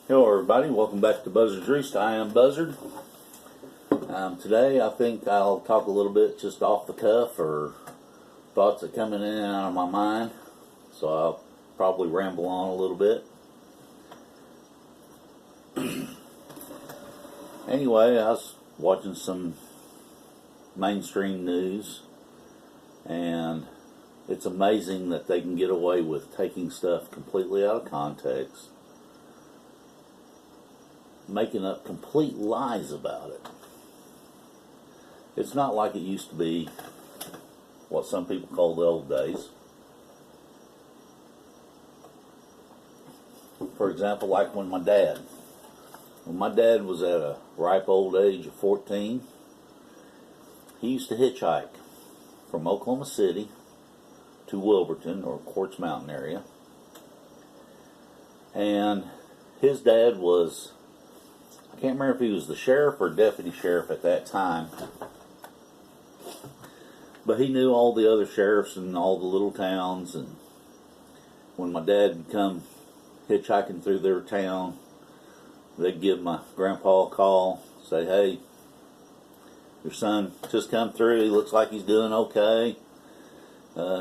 Hello everybody, welcome back to Buzzard-Roost. I am Buzzard. Today I think I'll talk a little bit just off the cuff or thoughts that come in and out of my mind. So I'll probably ramble on a little bit. Anyway, I was watching some mainstream news, and it's amazing that they can get away with taking stuff completely out of context, making up complete lies about it. It's not like it used to be, what some people call the old days. For example, like when my dad was at a ripe old age of 14, he used to hitchhike from Oklahoma City to Wilburton or Quartz Mountain area. And his dad was, I can't remember if he was the sheriff or deputy sheriff at that time, but he knew all the other sheriffs in all the little towns. And when my dad would come hitchhiking through their town, they'd give my grandpa a call, say, "Hey, your son just come through. He looks like he's doing okay.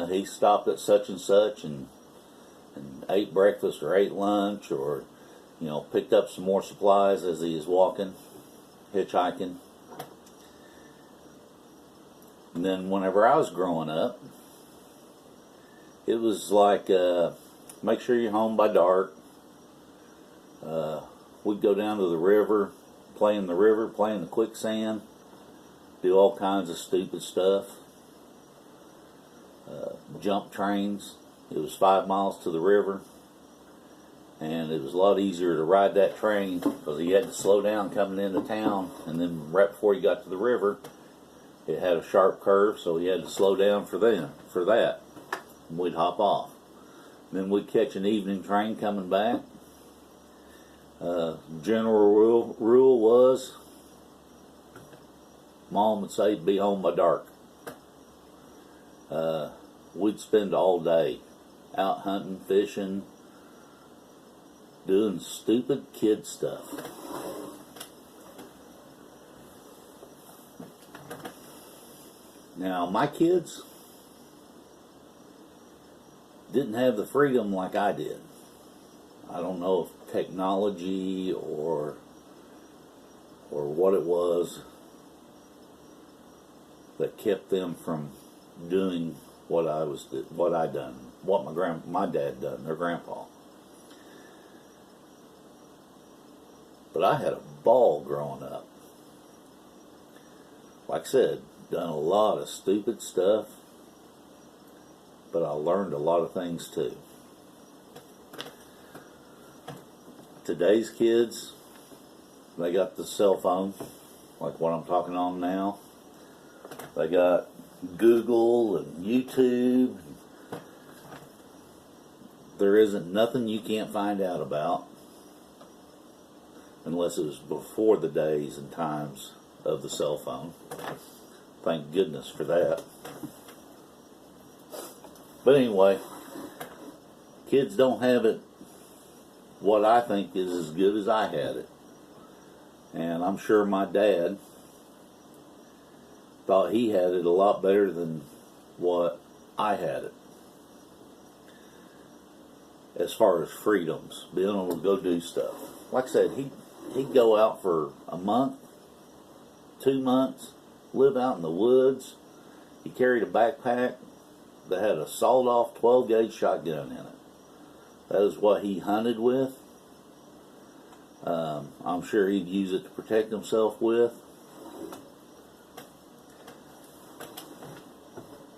He stopped at such and such and ate breakfast or ate lunch, or picked up some more supplies as he is walking, hitchhiking." And then whenever I was growing up, it was like, make sure you're home by dark. We'd go down to the river, play in the quicksand, do all kinds of stupid stuff. Jump trains. It was 5 miles to the river, and it was a lot easier to ride that train because you had to slow down coming into town, and then right before you got to the river, it had a sharp curve, so you had to slow down for that. And we'd hop off. Then we'd catch an evening train coming back. General rule was, Mom would say, be home by dark. We'd spend all day out hunting, fishing, doing stupid kid stuff. Now, my kids didn't have the freedom like I did. I don't know if technology or what it was that kept them from doing what my dad done, their grandpa. But I had a ball growing up. Like I said, done a lot of stupid stuff, but I learned a lot of things too. Today's kids, they got the cell phone, like what I'm talking on now. They got Google and YouTube. There isn't nothing you can't find out about, unless it was before the days and times of the cell phone. Thank goodness for that. But anyway, kids don't have it what I think is as good as I had it. And I'm sure my dad thought he had it a lot better than what I had it. As far as freedoms, being able to go do stuff. Like I said, he'd go out for a month, 2 months, live out in the woods. He carried a backpack that had a sawed-off 12-gauge shotgun in it. That is what he hunted with. I'm sure he'd use it to protect himself with.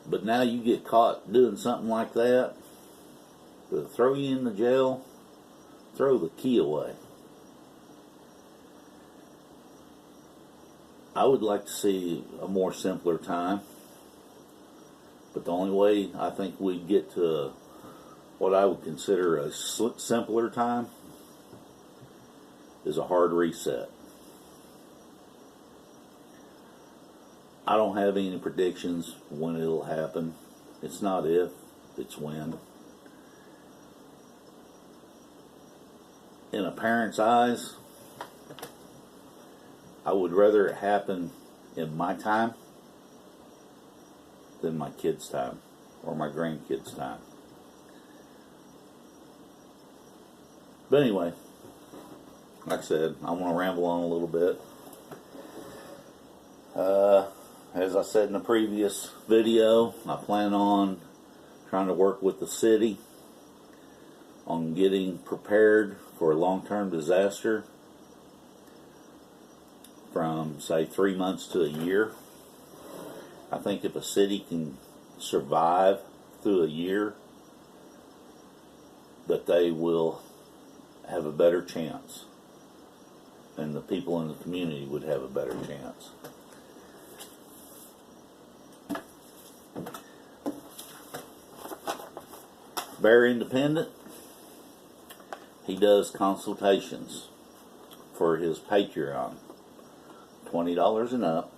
But now you get caught doing something like that, they'll throw you in the jail, throw the key away. I would like to see a more simpler time, but the only way I think we'd get to what I would consider a simpler time is a hard reset. I don't have any predictions when it'll happen. It's not if, it's when. in a parent's eyes, I would rather it happen in my time than my kids' time or my grandkids' time. But anyway, like I said, I want to ramble on a little bit. As I said in the previous video, I plan on trying to work with the city on getting prepared for a long-term disaster from, say, 3 months to a year. I think if a city can survive through a year, that they will have a better chance, and the people in the community would have a better chance. Very independent. He does consultations for his Patreon, $20 and up.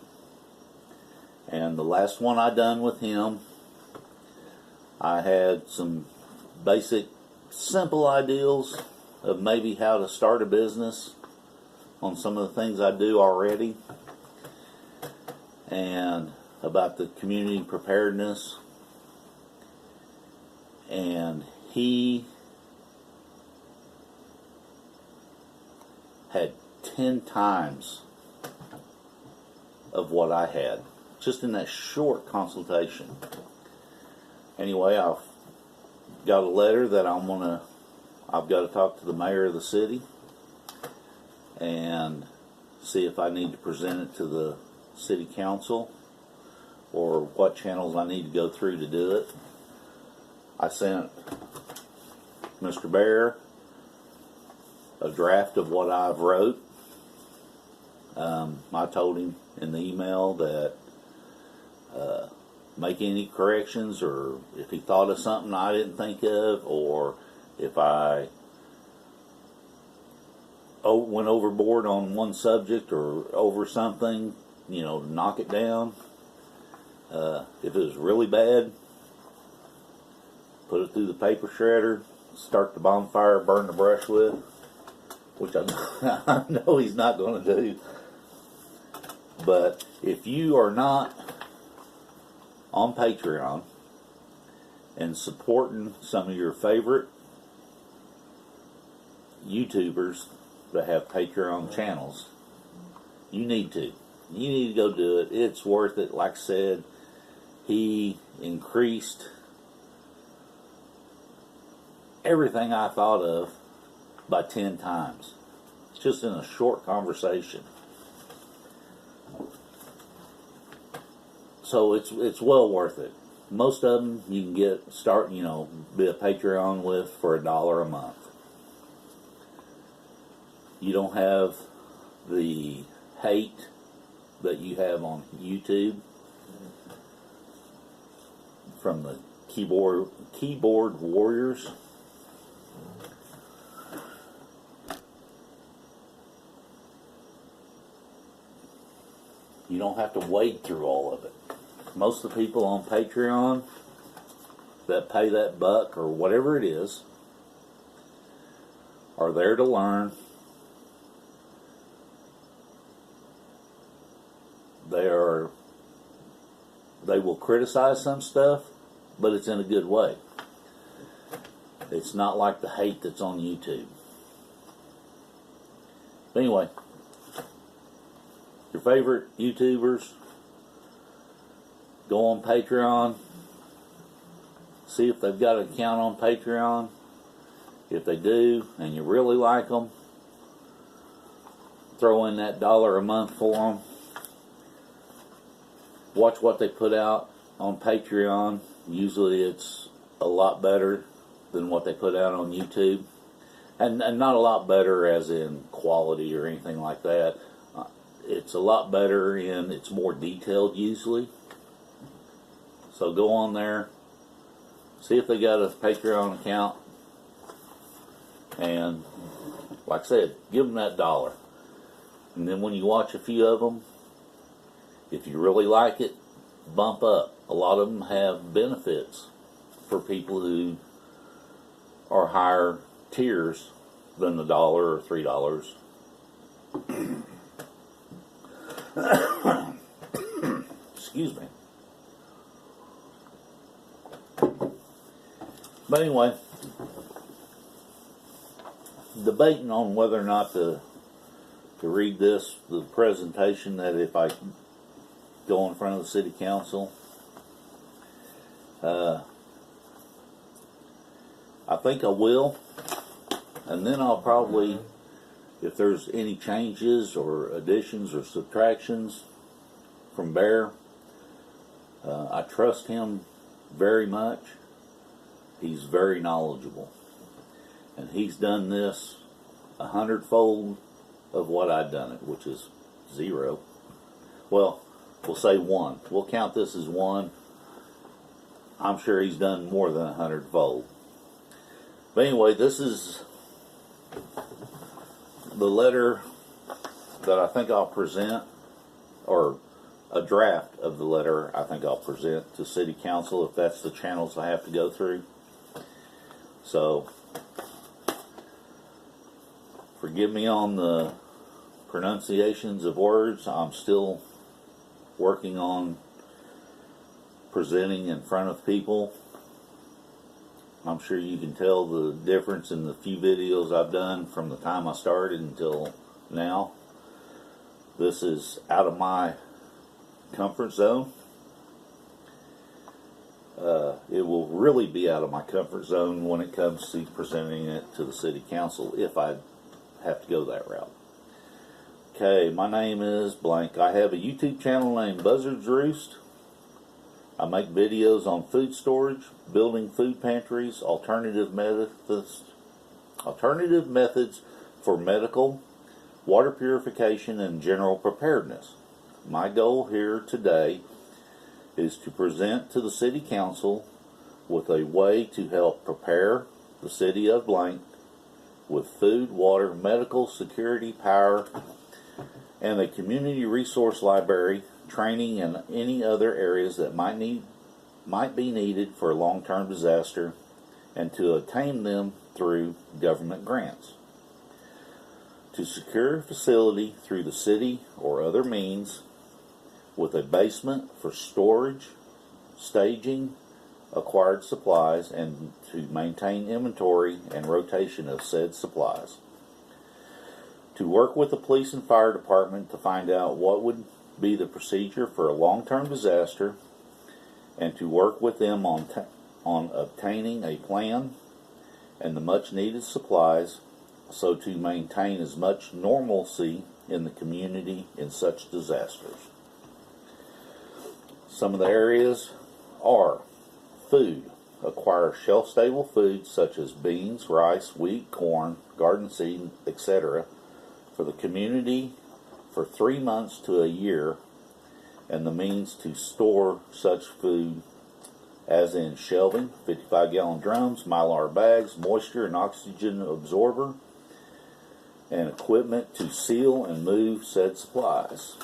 And the last one I done with him, I had some basic, simple ideals of maybe how to start a business on some of the things I do already, and about the community preparedness. And he had 10 times of what I had, just in that short consultation. Anyway, I've got a letter that I've got to talk to the mayor of the city and see if I need to present it to the city council or what channels I need to go through to do it. I sent Mr. Bear a draft of what I've wrote. I told him in the email that make any corrections, or if he thought of something I didn't think of, or if I went overboard on one subject or over something, knock it down. If it was really bad, put it through the paper shredder, start the bonfire, burn the brush with, which I know he's not going to do. But if you are not on Patreon and supporting some of your favorite YouTubers that have Patreon channels, you need to. You need to go do it. It's worth it. Like I said, he increased everything I thought of by 10 times. Just in a short conversation. So it's well worth it. Most of them you can be a Patreon with for $1 a month. You don't have the hate that you have on YouTube from the keyboard warriors. You don't have to wade through all of it. Most of the people on Patreon that pay that buck or whatever it is are there to learn. They will criticize some stuff, but it's in a good way. It's not like the hate that's on YouTube. But anyway, your favorite YouTubers, go on Patreon, see if they've got an account on Patreon. If they do, and you really like them, throw in that $1 a month for them. Watch what they put out on Patreon. Usually it's a lot better than what they put out on YouTube. And not a lot better as in quality or anything like that. It's a lot better in it's more detailed usually. So go on there, see if they got a Patreon account, and like I said, give them that $1. And then when you watch a few of them, if you really like it, bump up. A lot of them have benefits for people who are higher tiers than $1 or $3. Excuse me. But anyway, debating on whether or not to read the presentation, that if I go in front of the city council. I think I will, and then I'll probably, if there's any changes or additions or subtractions from Bear, I trust him very much. He's very knowledgeable, and he's done this 100-fold of what I've done it, which is 0. Well, we'll say 1. We'll count this as 1. I'm sure he's done more than 100-fold. But anyway, this is the letter that I think I'll present, or a draft of the letter I think I'll present to City Council, if that's the channels I have to go through. So, forgive me on the pronunciations of words. I'm still working on presenting in front of people. I'm sure you can tell the difference in the few videos I've done from the time I started until now. This is out of my comfort zone. It will really be out of my comfort zone when it comes to presenting it to the City Council, if I have to go that route. Okay, my name is blank. I have a YouTube channel named Buzzard-Roost. I make videos on food storage, building food pantries, alternative methods for medical, water purification, and general preparedness. My goal here today is to present to the City Council with a way to help prepare the city of blank with food, water, medical, security, power, and a community resource library, training, and any other areas that might be needed for a long-term disaster, and to attain them through government grants. To secure a facility through the city or other means with a basement for storage, staging, acquired supplies, and to maintain inventory and rotation of said supplies. To work with the police and fire department to find out what would be the procedure for a long-term disaster, and to work with them on obtaining a plan and the much-needed supplies, so to maintain as much normalcy in the community in such disasters. Some of the areas are food. Acquire shelf-stable foods such as beans, rice, wheat, corn, garden seed, etc. for the community for 3 months to a year, and the means to store such food as in shelving, 55-gallon drums, Mylar bags, moisture and oxygen absorber, and equipment to seal and move said supplies.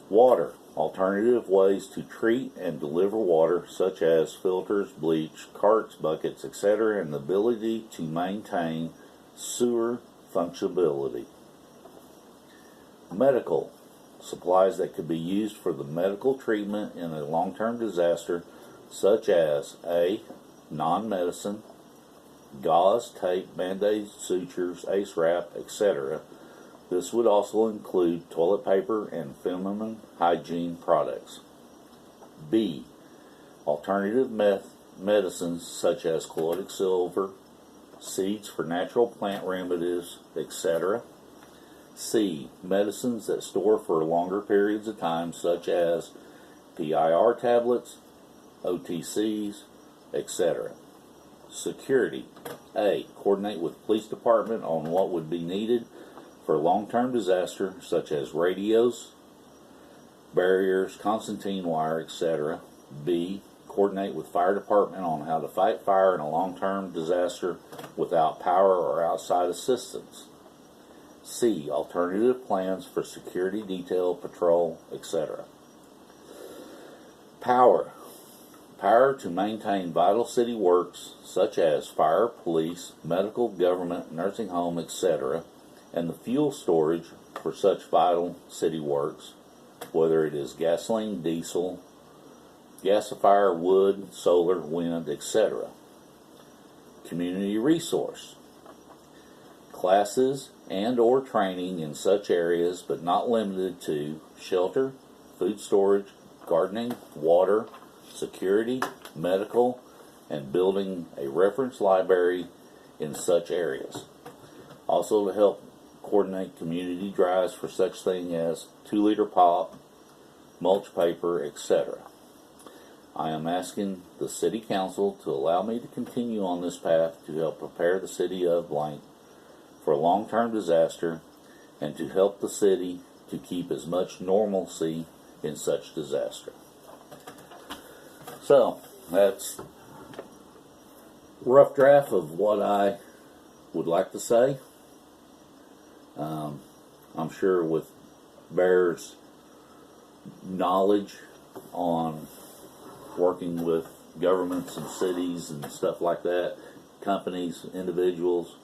Water. Alternative ways to treat and deliver water, such as filters, bleach, carts, buckets, etc., and the ability to maintain sewer functionality. Medical. Supplies that could be used for the medical treatment in a long-term disaster, such as A. Non-medicine, gauze, tape, band-aids, sutures, ace wrap, etc. This would also include toilet paper and feminine hygiene products. B. Alternative medicines such as colloidal silver, seeds for natural plant remedies, etc. C. Medicines that store for longer periods of time, such as PIR tablets, OTCs, etc. Security. A. Coordinate with police department on what would be needed for long-term disaster, such as radios, barriers, concertina wire, etc. B. Coordinate with fire department on how to fight fire in a long-term disaster without power or outside assistance. C. Alternative plans for security detail, patrol, etc. Power. power to maintain vital city works such as fire, police, medical, government, nursing home, etc., and the fuel storage for such vital city works, whether it is gasoline, diesel, gasifier, wood, solar, wind, etc. Community resource. Classes and or training in such areas, but not limited to shelter, food storage, gardening, water, security, medical, and building a reference library in such areas. Also to help coordinate community drives for such thing as 2-liter pop, mulch paper, etc. I am asking the City Council to allow me to continue on this path to help prepare the City of blank for a long-term disaster and to help the city to keep as much normalcy in such disaster. So, that's a rough draft of what I would like to say. I'm sure with Bear's knowledge on working with governments and cities and stuff like that, companies, individuals,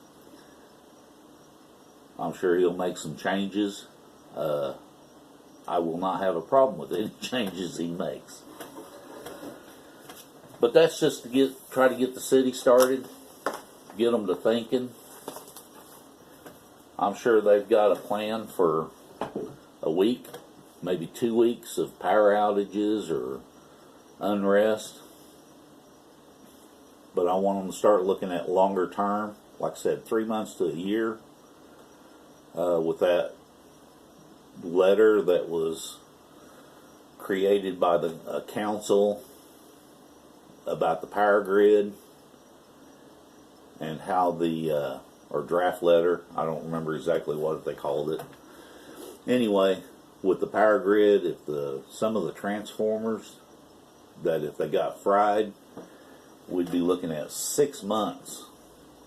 I'm sure he'll make some changes. I will not have a problem with any changes he makes. But that's just to try to get the city started, get them to thinking. I'm sure they've got a plan for a week, maybe 2 weeks of power outages or unrest. But I want them to start looking at longer term, like I said, 3 months to a year. With that letter that was created by the council about the power grid and how the or draft letter, I don't remember exactly what they called it. Anyway, with the power grid, if some of the transformers, that if they got fried, we'd be looking at 6 months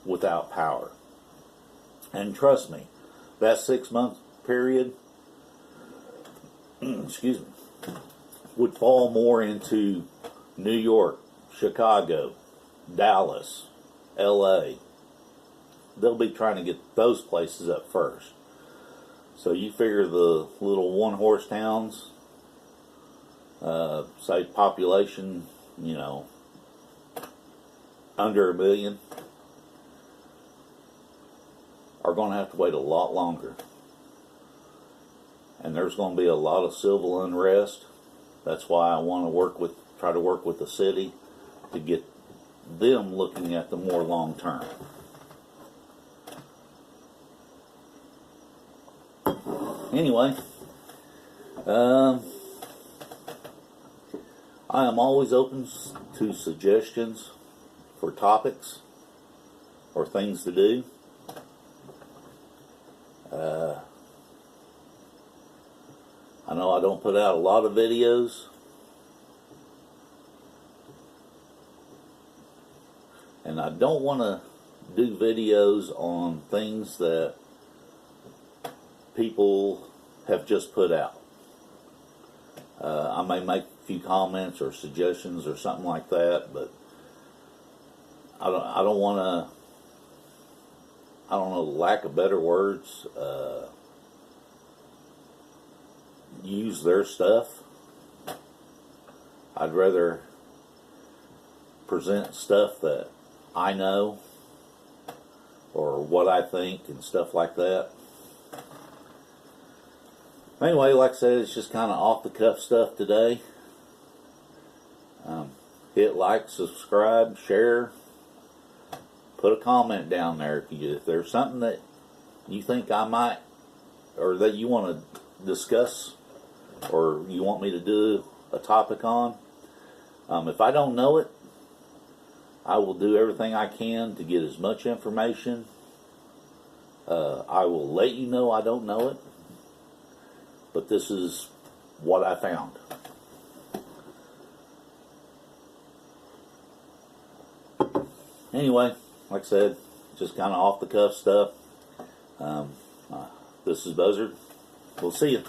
without power. And trust me, that 6-month period, excuse me, would fall more into New York, Chicago, Dallas, LA. They'll be trying to get those places up first. So you figure the little one-horse towns, say population, under 1 million, are going to have to wait a lot longer. And there's going to be a lot of civil unrest. That's why I want to try to work with the city to get them looking at the more long term. Anyway, I am always open to suggestions for topics or things to do. I know I don't put out a lot of videos, and I don't want to do videos on things that people have just put out. I may make a few comments or suggestions or something like that, but I don't want to, I don't know, lack of better words, use their stuff. I'd rather present stuff that I know or what I think and stuff like that. Anyway, like I said, it's just kind of off the cuff stuff today. Hit like, subscribe, share, put a comment down there if there's something that you think I might, or that you want to discuss, or you want me to do a topic on. If I don't know it, I will do everything I can to get as much information. I will let you know I don't know it, but this is what I found. Anyway, like I said, just kind of off the cuff stuff. This is Buzzard. We'll see you.